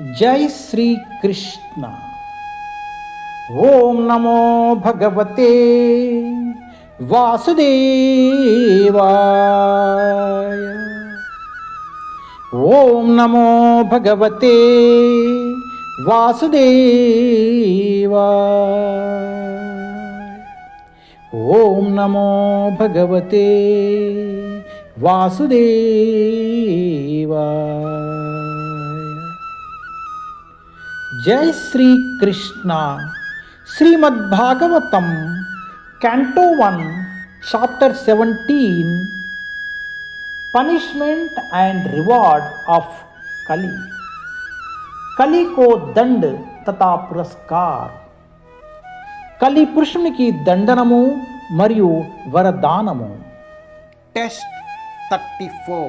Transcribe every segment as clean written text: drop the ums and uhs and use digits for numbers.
जय श्री कृष्ण। ओम नमो भगवते वासुदेवाय। ओम नमो भगवते वासुदेवाय। ओम नमो भगवते वासुदेवाय। जय Shri Krishna. Shrimad Bhagavatam canto 1 chapter 17 punishment and reward of कली। कली को दंड तथा पुरस्कार। कली పురుషునికి దండనము మరియు వరదానము। टेस्ट 34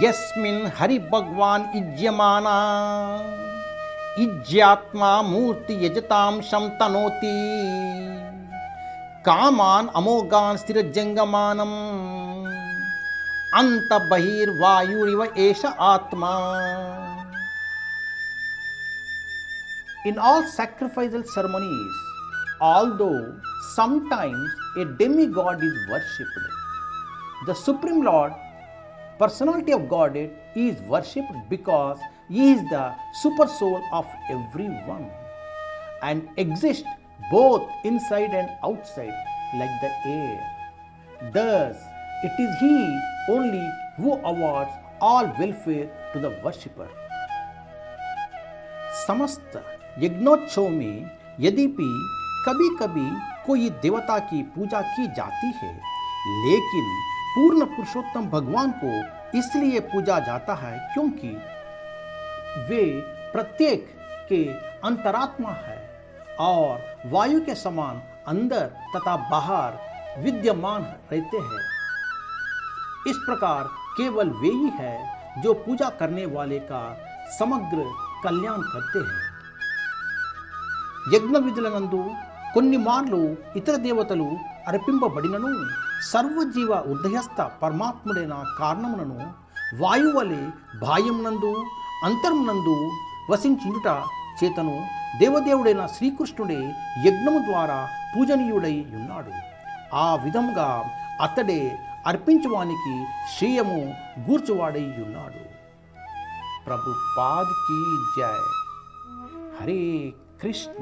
यस्मिन् हरि भगवान इज्यमाना इज्यात्मा मूर्ति यजतां शंतनोति कामान अमोघान स्थिरजंगमानम अंत बहिर्वायुरिव एष आत्मा। In all sacrificial ceremonies, although sometimes a demigod is worshipped, the Supreme Lord, personality of Godhead, is worshipped because He is the super soul of everyone and exists both inside and outside like the air. Thus, it is He only who awards all welfare to the worshipper. समस्त यज्ञोत्सव में यद्यपि कभी कभी कोई देवता की पूजा की जाती है, लेकिन पूर्ण पुरुषोत्तम भगवान को इसलिए पूजा जाता है क्योंकि वे प्रत्येक के अंतरात्मा है और वायु के समान अंदर तथा बाहर विद्यमान रहते हैं। इस प्रकार केवल वे ही है जो पूजा करने वाले का समग्र कल्याण करते हैं। యజ్ఞ విధులనందు కొన్ని మార్లు ఇతర దేవతలు అర్పింపబడినను సర్వజీవ ఉదయస్థ పరమాత్ముడైన కారణమునను వాయువలే బాహ్యమునందు అంతర్మునందు వసించుట చేతను దేవదేవుడైన శ్రీకృష్ణుడే యజ్ఞము ద్వారా పూజనీయుడై ఉన్నాడు। ఆ విధముగా అతడే అర్పించువానికి శ్రేయము గూర్చువాడై ఉన్నాడు। ప్రభుపాద్ కీ జై। హరే కృష్ణ।